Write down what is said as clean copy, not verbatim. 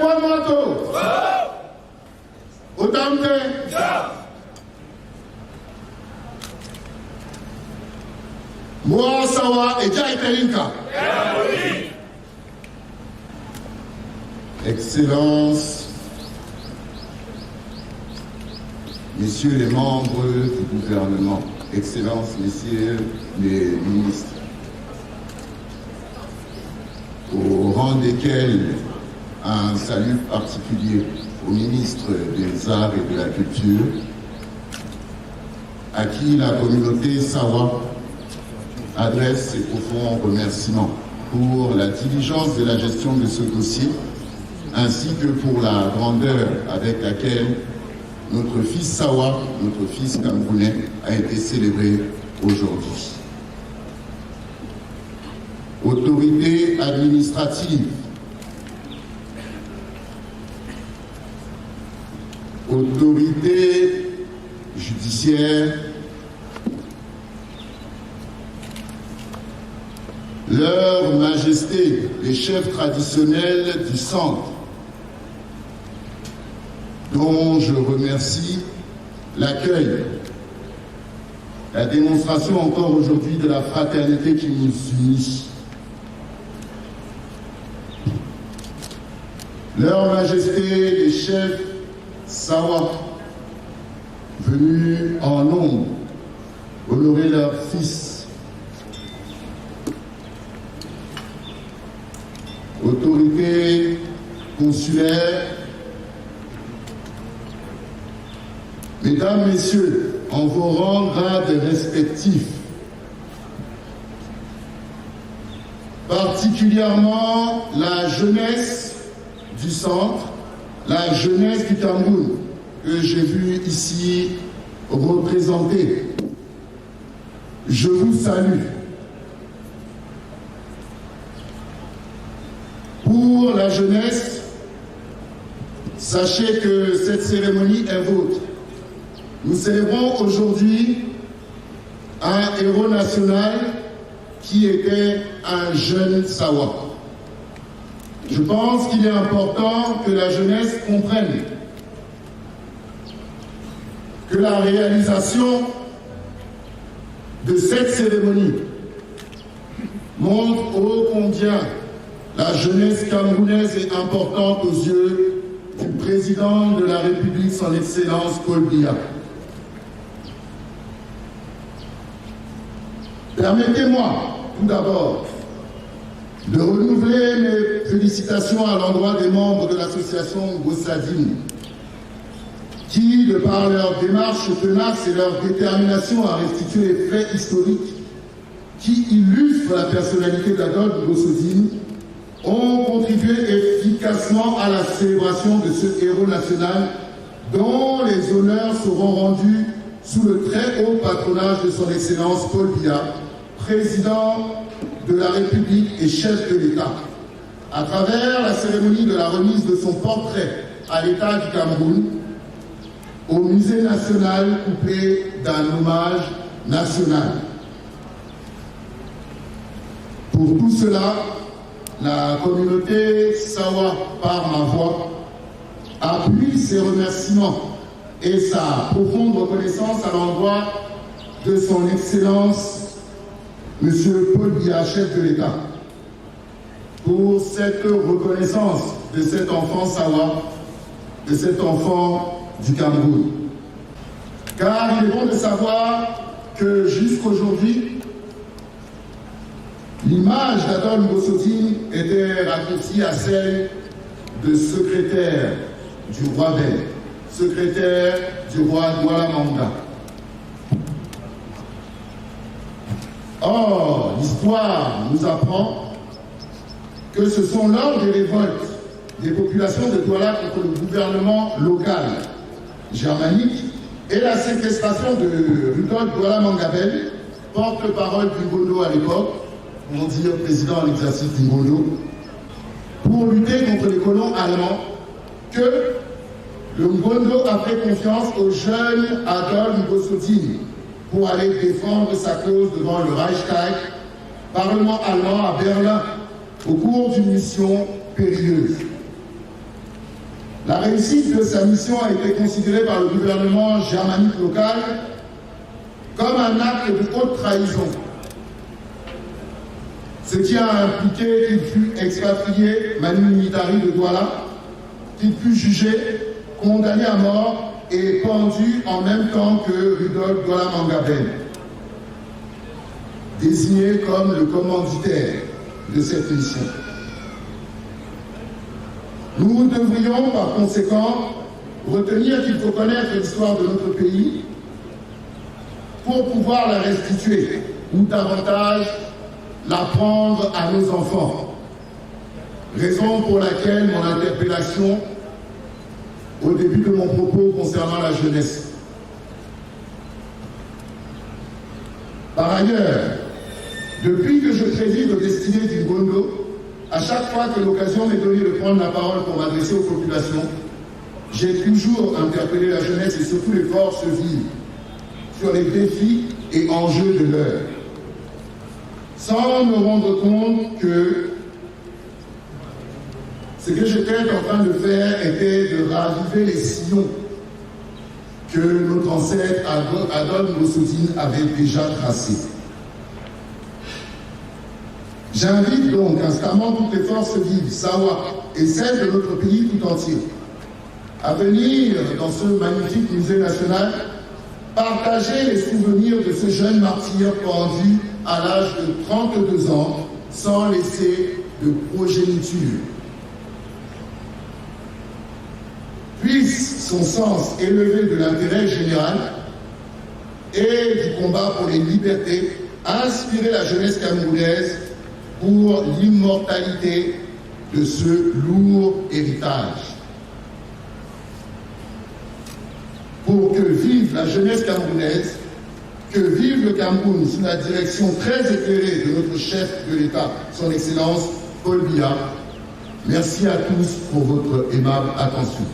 Moto. Otamte. Moi Sawa et Jaitelinka. Excellences, Messieurs les membres du gouvernement, Excellences, Messieurs les ministres, au rang desquels un salut particulier au ministre des Arts et de la Culture, à qui la communauté Sawa adresse ses profonds remerciements pour la diligence de la gestion de ce dossier, ainsi que pour la grandeur avec laquelle notre fils Sawa, notre fils camerounais, a été célébré aujourd'hui. Autorité administrative, autorité judiciaire, Leur Majesté, les chefs traditionnels du centre, dont je remercie l'accueil, la démonstration encore aujourd'hui de la fraternité qui nous unit. Leur Majesté, les chefs Sawa, venus en nombre honorer leur fils, autorités consulaires, Mesdames, Messieurs, en vos rangs grades respectifs, particulièrement la jeunesse du centre, la jeunesse du Cameroun, que j'ai vu ici représentée, je vous salue. Pour la jeunesse, sachez que cette cérémonie est vôtre. Nous célébrons aujourd'hui un héros national qui était un jeune Sawa. Je pense qu'il est important que la jeunesse comprenne que la réalisation de cette cérémonie montre ô combien la jeunesse camerounaise est importante aux yeux du président de la République, son Excellence Paul Biya. Permettez-moi, tout d'abord, de renouveler mes félicitations à l'endroit des membres de l'association Gossadine, qui, de par leur démarche tenace et leur détermination à restituer les faits historiques qui illustrent la personnalité d'Adolphe Gossadine, ont contribué efficacement à la célébration de ce héros national dont les honneurs seront rendus sous le très haut patronage de son Excellence Paul Biya, président de la République et chef de l'État, à travers la cérémonie de la remise de son portrait à l'État du Cameroun, au musée national couplé d'un hommage national. Pour tout cela, la communauté Sawa, par ma voix, appuie ses remerciements et sa profonde reconnaissance à l'endroit de son Excellence M. Paul Biya, chef de l'État, pour cette reconnaissance de cet enfant Sawa, de cet enfant du Cameroun. Car il est bon de savoir que jusqu'aujourd'hui, l'image d'Adolphe Gossadine était raccourcie à celle de secrétaire du roi Bel, secrétaire du roi Douala Manga. Or, l'histoire nous apprend que ce sont lors des révoltes des populations de Douala contre le gouvernement local germanique et la séquestration de Rudolf Douala Mangabel, porte-parole du Ngondo à l'époque, on dit président en exercice du Ngondo, pour lutter contre les colons allemands, que le Ngondo a fait confiance au jeune Adolphe Gossadine pour aller défendre sa cause devant le Reichstag, Parlement allemand à Berlin, au cours d'une mission périlleuse. La réussite de sa mission a été considérée par le gouvernement germanique local comme un acte de haute trahison, ce qui a impliqué qu'il fut expatrié manu militari de Douala, qu'il fut jugé, condamné à mort et pendu en même temps que Rudolf Douala Mangabel, désigné comme le commanditaire de cette mission. Nous devrions par conséquent retenir qu'il faut connaître l'histoire de notre pays pour pouvoir la restituer ou davantage l'apprendre à nos enfants. Raison pour laquelle mon interpellation au début de mon propos concernant la jeunesse. Par ailleurs, depuis que je préside aux destinées du Gondo, à chaque fois que l'occasion m'est donnée de prendre la parole pour m'adresser aux populations, j'ai toujours interpellé la jeunesse et surtout les forces vives sur les défis et enjeux de l'heure, sans me rendre compte que ce que j'étais en train de faire était de raviver les sillons que notre ancêtre Adol Mossoudine avait déjà tracés. J'invite donc instamment toutes les forces vives, Sawa et celles de notre pays tout entier, à venir dans ce magnifique musée national partager les souvenirs de ce jeune martyr pendu à l'âge de 32 ans sans laisser de progéniture. Puisse son sens élevé de l'intérêt général et du combat pour les libertés inspirer la jeunesse camerounaise pour l'immortalité de ce lourd héritage. Pour que vive la jeunesse camerounaise, que vive le Cameroun sous la direction très éclairée de notre chef de l'État, son Excellence Paul Biya. Merci à tous pour votre aimable attention.